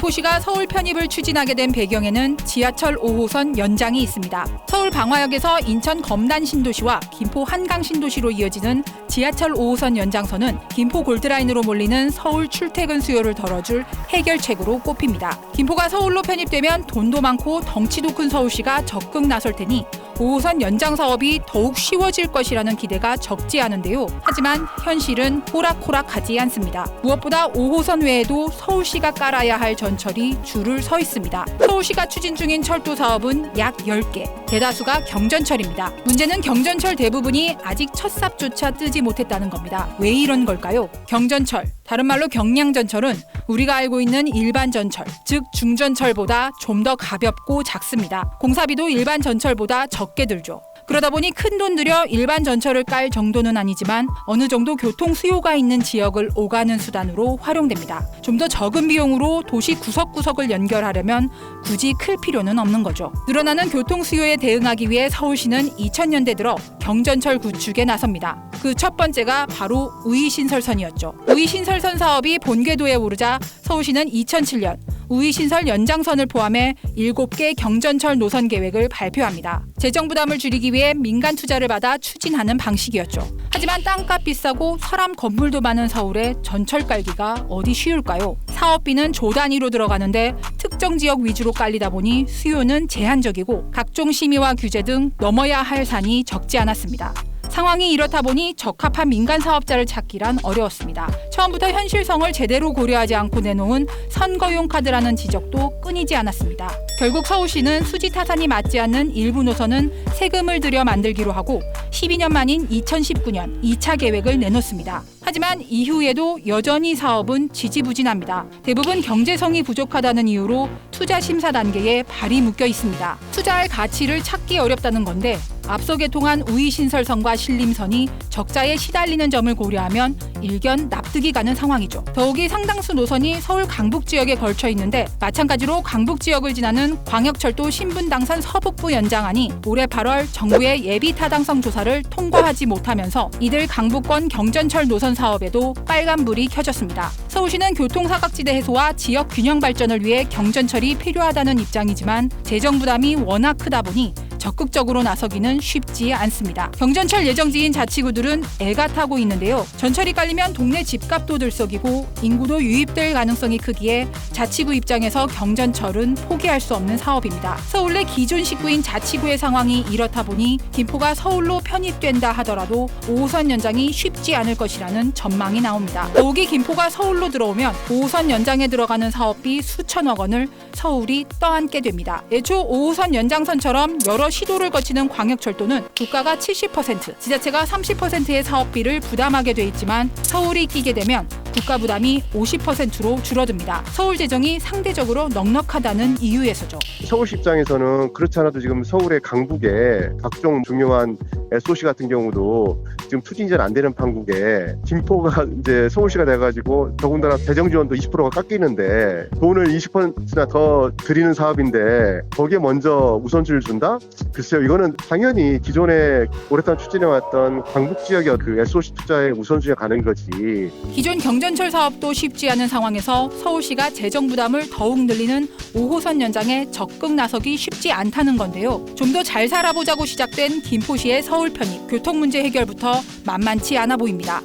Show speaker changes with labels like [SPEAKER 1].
[SPEAKER 1] 김포시가 서울 편입을 추진하게 된 배경에는 지하철 5호선 연장이 있습니다. 서울 방화역에서 인천 검단 신도시와 김포 한강 신도시로 이어지는 지하철 5호선 연장선은 김포 골드라인으로 몰리는 서울 출퇴근 수요를 덜어줄 해결책으로 꼽힙니다. 김포가 서울로 편입되면 돈도 많고 덩치도 큰 서울시가 적극 나설 테니 5호선 연장 사업이 더욱 쉬워질 것이라는 기대가 적지 않은데요. 하지만 현실은 호락호락하지 않습니다. 무엇보다 5호선 외에도 서울시가 깔아야 할 전철이 줄을 서 있습니다. 서울시가 추진 중인 철도 사업은 약 10개, 대다수가 경전철입니다. 문제는 경전철 대부분이 아직 첫 삽조차 뜨지 못했다는 겁니다. 왜 이런 걸까요? 경전철, 다른 말로 경량전철은 우리가 알고 있는 일반 전철, 즉 중전철보다 좀 더 가볍고 작습니다. 공사비도 일반 전철보다 적게 들죠. 그러다 보니 큰돈 들여 일반 전철을 깔 정도는 아니지만 어느 정도 교통 수요가 있는 지역을 오가는 수단으로 활용됩니다. 좀 더 적은 비용으로 도시 구석구석을 연결하려면 굳이 클 필요는 없는 거죠. 늘어나는 교통 수요에 대응하기 위해 서울시는 2000년대 들어 경전철 구축에 나섭니다. 그 첫 번째가 바로 우이신설선이었죠. 우이신설선 사업이 본궤도에 오르자 서울시는 2007년 우이신설 연장선을 포함해 7개 경전철 노선 계획을 발표합니다. 재정 부담을 줄이기 위해 민간 투자를 받아 추진하는 방식이었죠. 하지만 땅값 비싸고 사람 건물도 많은 서울에 전철 깔기가 어디 쉬울까요? 사업비는 조 단위로 들어가는데 특정 지역 위주로 깔리다 보니 수요는 제한적이고 각종 심의와 규제 등 넘어야 할 산이 적지 않았습니다. 상황이 이렇다 보니 적합한 민간 사업자를 찾기란 어려웠습니다. 처음부터 현실성을 제대로 고려하지 않고 내놓은 선거용 카드라는 지적도 끊이지 않았습니다. 결국 서울시는 수지 타산이 맞지 않는 일부 노선은 세금을 들여 만들기로 하고 12년 만인 2019년 2차 계획을 내놓습니다. 하지만 이후에도 여전히 사업은 지지부진합니다. 대부분 경제성이 부족하다는 이유로 투자 심사 단계에 발이 묶여 있습니다. 투자할 가치를 찾기 어렵다는 건데 앞서 개통한 우이신설선과 신림선이 적자에 시달리는 점을 고려하면 일견 납득이 가는 상황이죠. 더욱이 상당수 노선이 서울 강북 지역에 걸쳐 있는데 마찬가지로 강북 지역을 지나는 광역철도 신분당선 서북부 연장안이 올해 8월 정부의 예비 타당성 조사를 통과하지 못하면서 이들 강북권 경전철 노선 사업에도 빨간불이 켜졌습니다. 서울시는 교통사각지대 해소와 지역 균형 발전을 위해 경전철이 필요하다는 입장이지만 재정 부담이 워낙 크다 보니 적극적으로 나서기는 쉽지 않습니다. 경전철 예정지인 자치구들은 애가 타고 있는데요. 전철이 깔리면 동네 집값도 들썩이고 인구도 유입될 가능성이 크기에 자치구 입장에서 경전철은 포기할 수 없는 사업입니다. 서울 내 기존 식구인 자치구의 상황이 이렇다 보니 김포가 서울로 편입된다 하더라도 5호선 연장이 쉽지 않을 것이라는 전망이 나옵니다. 더욱이 김포가 서울로 들어오면 5호선 연장에 들어가는 사업비 수천억 원을 서울이 떠안게 됩니다. 애초 5호선 연장선처럼 여러 시도를 거치는 광역철도는 국가가 70%, 지자체가 30%의 사업비를 부담하게 돼 있지만 서울이 끼게 되면 국가 부담이 50%로 줄어듭니다. 서울 재정이 상대적으로 넉넉하다는 이유에서죠.
[SPEAKER 2] 서울시 입장에서는 그렇지 않아도 지금 서울의 강북에 각종 중요한 SOC 같은 경우도 지금 추진이 안 되는 판국에 김포가 이제 서울시가 돼가지고 더군다나 재정 지원도 20%가 깎이는데 돈을 20%나 더 드리는 사업인데 거기에 먼저 우선순위를 준다? 글쎄요, 이거는 당연히 기존에 오랫동안 추진해왔던 강북 지역의 그 SOC 투자에 우선순위가 가는 거지.
[SPEAKER 1] 기존 경전철 사업도 쉽지 않은 상황에서 서울시가 재정 부담을 더욱 늘리는 5호선 연장에 적극 나서기 쉽지 않다는 건데요. 좀 더 잘 살아보자고 시작된 김포시의 서울 편입, 교통 문제 해결부터 만만치 않아 보입니다.